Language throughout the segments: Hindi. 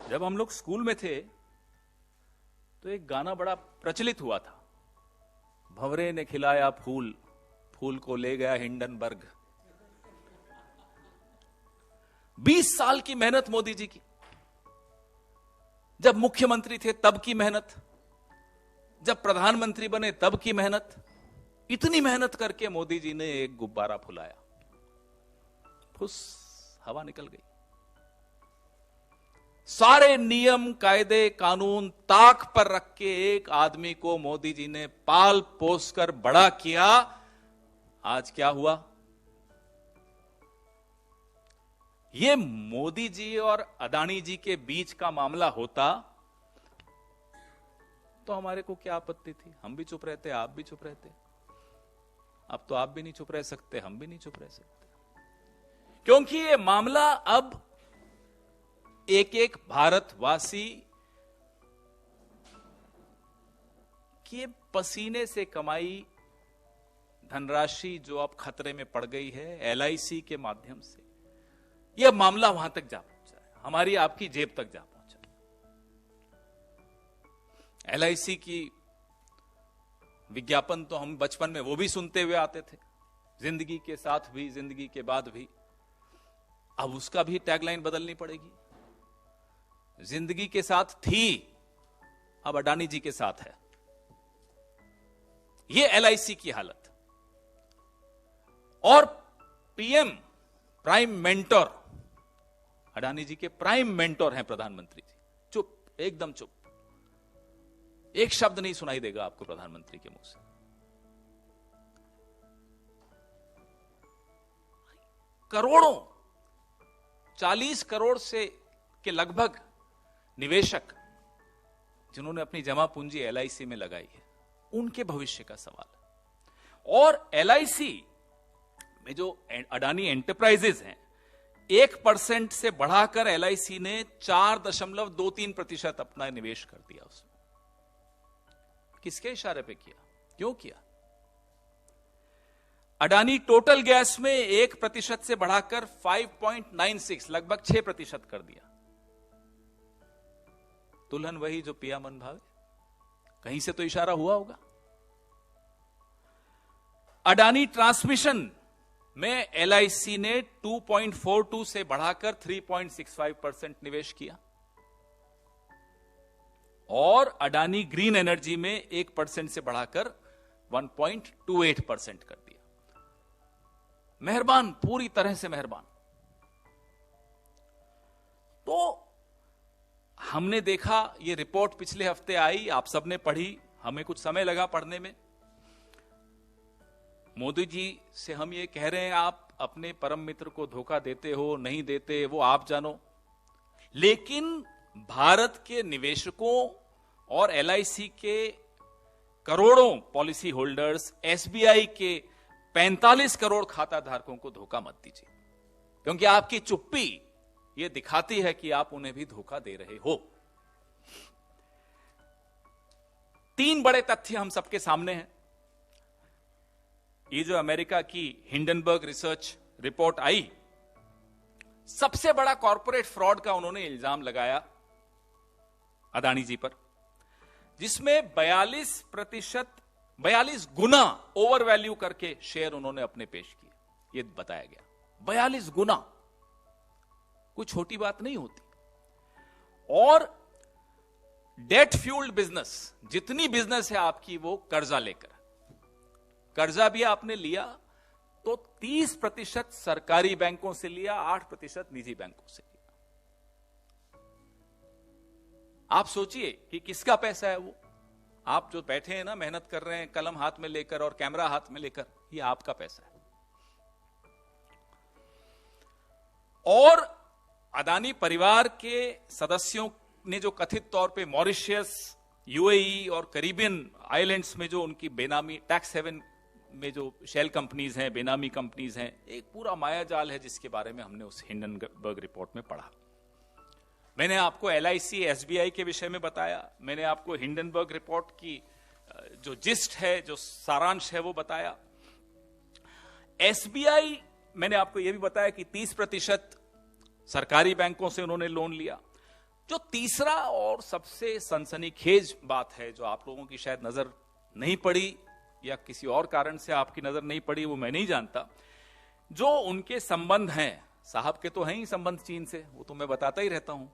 जब हम लोग स्कूल में थे तो एक गाना बड़ा प्रचलित हुआ था, भंवरे ने खिलाया फूल, फूल को ले गया हिंडनबर्ग। 20 साल की मेहनत मोदी जी की, जब मुख्यमंत्री थे तब की मेहनत, जब प्रधानमंत्री बने तब की मेहनत, इतनी मेहनत करके मोदी जी ने एक गुब्बारा फुलाया, फुस हवा निकल गई। सारे नियम कायदे कानून ताक पर रख के एक आदमी को मोदी जी ने पाल पोस कर बड़ा किया। आज क्या हुआ? ये मोदी जी और अदानी जी के बीच का मामला होता तो हमारे को क्या आपत्ति थी? हम भी चुप रहते, आप भी चुप रहते। अब तो आप भी नहीं चुप रह सकते, हम भी नहीं चुप रह सकते, क्योंकि ये मामला अब एक एक भारतवासी के पसीने से कमाई धनराशि जो अब खतरे में पड़ गई है एलआईसी के माध्यम से, यह मामला वहां तक जा पहुंचा है, हमारी आपकी जेब तक जा पहुंचा। एलआईसी की विज्ञापन तो हम बचपन में वो भी सुनते हुए आते थे, जिंदगी के साथ भी जिंदगी के बाद भी। अब उसका भी टैगलाइन बदलनी पड़ेगी। जिंदगी के साथ थी, अब अडानी जी के साथ है। यह एलआईसी की हालत। और पीएम प्राइम मेंटोर, अडानी जी के प्राइम मेंटोर हैं प्रधानमंत्री जी। चुप, एकदम चुप, एक शब्द नहीं सुनाई देगा आपको प्रधानमंत्री के मुंह से। करोड़ों, 40 करोड़ से के लगभग निवेशक जिन्होंने अपनी जमा पूंजी एलआईसी में लगाई है, उनके भविष्य का सवाल है। और एलआईसी में जो अडानी एंटरप्राइजेज हैं, 1% से बढ़ाकर एलआईसी ने 4.23% अपना निवेश कर दिया उसमें। किसके इशारे पे किया? क्यों किया? अडानी टोटल गैस में 1% से बढ़ाकर 5.96 लगभग 6% कर दिया। दुल्हन वही जो पिया मन भावे, कहीं से तो इशारा हुआ होगा। अडानी ट्रांसमिशन में एलआईसी ने 2.42 से बढ़ाकर 3.65% निवेश किया। और अडानी ग्रीन एनर्जी में 1% से बढ़ाकर 1.28% कर दिया। मेहरबान, पूरी तरह से मेहरबान। तो हमने देखा, ये रिपोर्ट पिछले हफ्ते आई, आप सबने पढ़ी, हमें कुछ समय लगा पढ़ने में। मोदी जी से हम ये कह रहे हैं, आप अपने परम मित्र को धोखा देते हो, नहीं देते, वो आप जानो। लेकिन भारत के निवेशकों और एलआईसी के करोड़ों पॉलिसी होल्डर्स, एसबीआई के 45 करोड़ खाता धारकों को धोखा मत दीजिए, क्योंकि आपकी चुप्पी यह दिखाती है कि आप उन्हें भी धोखा दे रहे हो। 3 बड़े तथ्य हम सबके सामने हैं। ये जो अमेरिका की हिंडनबर्ग रिसर्च रिपोर्ट आई, सबसे बड़ा कॉर्पोरेट फ्रॉड का उन्होंने इल्जाम लगाया अदानी जी पर, जिसमें 42 गुना ओवर वैल्यू करके शेयर उन्होंने अपने पेश किए। ये बताया गया 42 गुना, कोई छोटी बात नहीं होती। और डेट फ्यूल्ड बिजनेस, जितनी बिजनेस है आपकी वो कर्जा लेकर, कर्जा भी आपने लिया तो 30% सरकारी बैंकों से लिया, 8% निजी बैंकों से लिया। आप सोचिए कि किसका पैसा है वो। आप जो बैठे हैं ना, मेहनत कर रहे हैं कलम हाथ में लेकर और कैमरा हाथ में लेकर, ये आपका पैसा है। और अदानी परिवार के सदस्यों ने जो कथित तौर पे मॉरिशस, यूएई और कैरिबियन आइलैंड्स में जो उनकी बेनामी टैक्स हेवन में जो शेल कंपनीज हैं, बेनामी कंपनीज हैं, एक पूरा मायाजाल है जिसके बारे में हमने उस हिंडनबर्ग रिपोर्ट में पढ़ा। मैंने आपको एलआईसी, एसबीआई के विषय में बताया, मैंने आपको हिंडनबर्ग रिपोर्ट की जो जिस्ट है, जो सारांश है वो बताया। एसबीआई, मैंने आपको यह भी बताया कि 30% सरकारी बैंकों से उन्होंने लोन लिया। जो तीसरा और सबसे सनसनीखेज बात है, जो आप लोगों की शायद नजर नहीं पड़ी या किसी और कारण से आपकी नजर नहीं पड़ी, वो मैं नहीं जानता, जो उनके संबंध हैं, साहब के तो हैं ही संबंध चीन से, वो तो मैं बताता ही रहता हूं,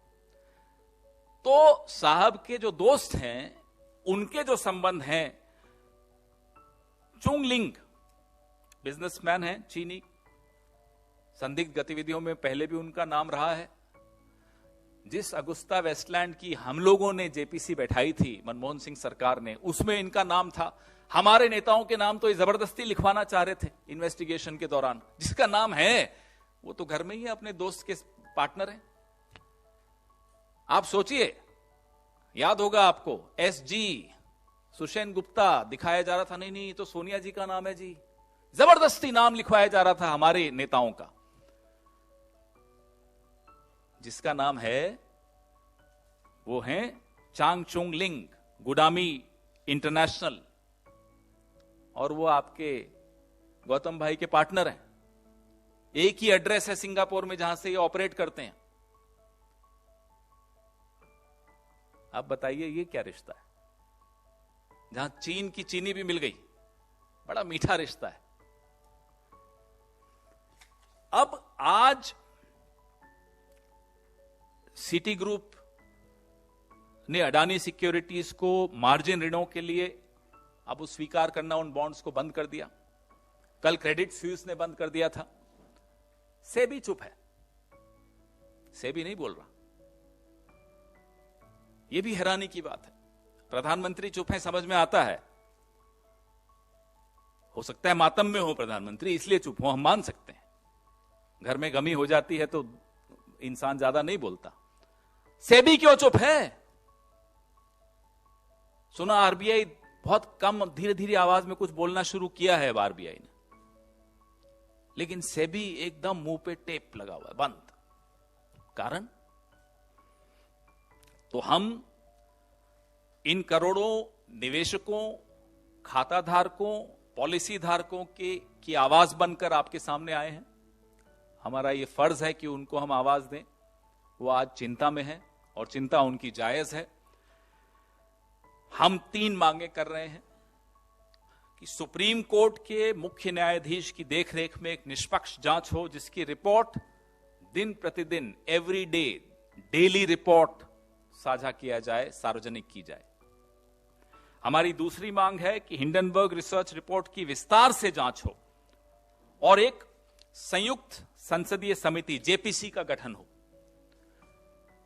तो साहब के जो दोस्त हैं उनके जो संबंध हैं, चुंगलिंग बिजनेसमैन हैं चीनी, संदिग्ध गतिविधियों में पहले भी उनका नाम रहा है। जिस अगुस्ता वेस्टलैंड की हम लोगों ने जेपीसी बैठाई थी मनमोहन सिंह सरकार ने, उसमें इनका नाम था। हमारे नेताओं के नाम तो ये जबरदस्ती लिखवाना चाह रहे थे इन्वेस्टिगेशन के दौरान। जिसका नाम है वो तो घर में ही अपने दोस्त के पार्टनर हैं। आप सोचिए, याद होगा आपको, एसजी सुषेन गुप्ता दिखाया जा रहा था, नहीं नहीं तो सोनिया जी का नाम है जी, जबरदस्ती नाम लिखवाया जा रहा था हमारे नेताओं का। जिसका नाम है वो है चांग चुंग लिंग, गुडामी इंटरनेशनल, और वो आपके गौतम भाई के पार्टनर हैं। एक ही एड्रेस है सिंगापुर में जहां से ये ऑपरेट करते हैं। आप बताइए ये क्या रिश्ता है, जहां चीन की चीनी भी मिल गई। बड़ा मीठा रिश्ता है। अब आज सिटी ग्रुप ने अडानी सिक्योरिटीज को मार्जिन ऋणों के लिए अब वो स्वीकार करना उन बॉन्ड्स को बंद कर दिया। कल क्रेडिट स्विस ने बंद कर दिया था। सेबी चुप है, सेबी नहीं बोल रहा। यह भी हैरानी की बात है। प्रधानमंत्री चुप है, समझ में आता है, हो सकता है मातम में हो प्रधानमंत्री, इसलिए चुप हो, हम मान सकते हैं। घर में गमी हो जाती है तो इंसान ज्यादा नहीं बोलता। सेबी क्यों चुप है? सुना आरबीआई बहुत कम, धीरे धीरे आवाज में कुछ बोलना शुरू किया है आरबीआई ने, लेकिन सेबी एकदम मुंह पे टेप लगा हुआ है, बंद। कारण तो हम इन करोड़ों निवेशकों, खाता धारकों, पॉलिसी धारकों की आवाज बनकर आपके सामने आए हैं। हमारा यह फर्ज है कि उनको हम आवाज दें। वो आज चिंता में है और चिंता उनकी जायज है। हम 3 मांगे कर रहे हैं कि सुप्रीम कोर्ट के मुख्य न्यायाधीश की देखरेख में एक निष्पक्ष जांच हो, जिसकी रिपोर्ट दिन प्रतिदिन, एवरी डे, डेली रिपोर्ट साझा किया जाए, सार्वजनिक की जाए। हमारी दूसरी मांग है कि हिंडनबर्ग रिसर्च रिपोर्ट की विस्तार से जांच हो और एक संयुक्त संसदीय समिति जेपीसी का गठन हो।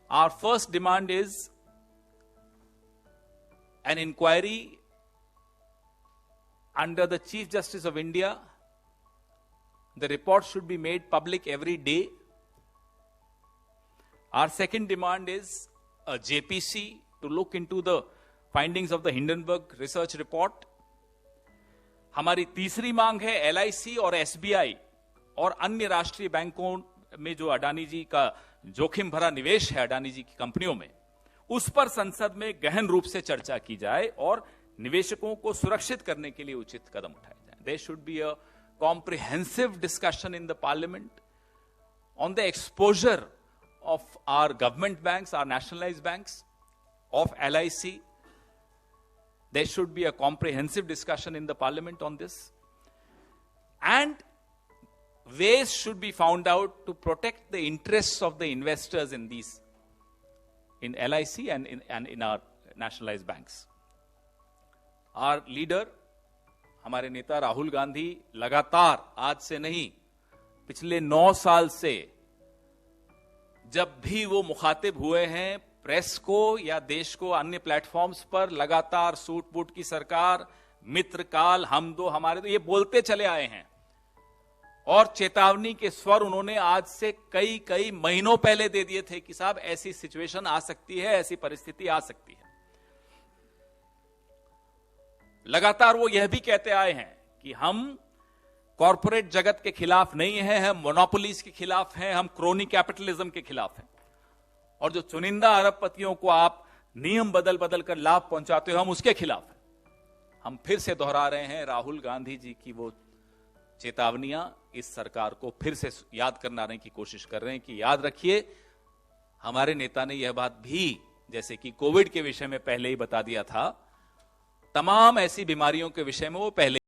Our first demand is an inquiry under the Chief Justice of India. The report should be made public every day. Our second demand is a JPC to look into the findings of the Hindenburg research report. हमारी तीसरी मांग है LIC और SBI और अन्य राष्ट्रीय बैंकों में जो अडानी जी का जोखिम भरा निवेश है अडानी जी की कंपनियों में, उस पर संसद में गहन रूप से चर्चा की जाए और निवेशकों को सुरक्षित करने के लिए उचित कदम उठाए जाए। There should be a comprehensive discussion in the parliament on the exposure of our government banks, our nationalized banks, of LIC. There should be a comprehensive discussion in the parliament on this. And ways should be found out to protect the interests of the investors in these, in LIC and in our nationalized banks. Our leader, हमारे नेता राहुल गांधी लगातार, आज से नहीं, पिछले 9 साल से जब भी वो मुखातिब हुए हैं प्रेस को या देश को अन्य प्लेटफॉर्म्स पर, लगातार सूट बूट की सरकार, मित्र काल, हम दो हमारे दो, ये बोलते चले आए हैं। और चेतावनी के स्वर उन्होंने आज से कई महीनों पहले दे दिए थे कि साहब ऐसी सिचुएशन आ सकती है, ऐसी परिस्थिति आ सकती है। लगातार वो यह भी कहते आए हैं कि हम कॉरपोरेट जगत के खिलाफ नहीं हैं, हम मोनोपोलीज के खिलाफ हैं, हम क्रोनी कैपिटलिज्म के खिलाफ हैं। और जो चुनिंदा अरबपतियों को आप नियम बदल बदल कर लाभ पहुंचाते हो, हम उसके खिलाफ हैं। हम फिर से दोहरा रहे हैं राहुल गांधी जी की वो चेतावनियां इस सरकार को फिर से याद करने की कोशिश कर रहे हैं कि याद रखिए, हमारे नेता ने यह बात भी, जैसे कि कोविड के विषय में पहले ही बता दिया था, तमाम ऐसी बीमारियों के विषय में वो पहले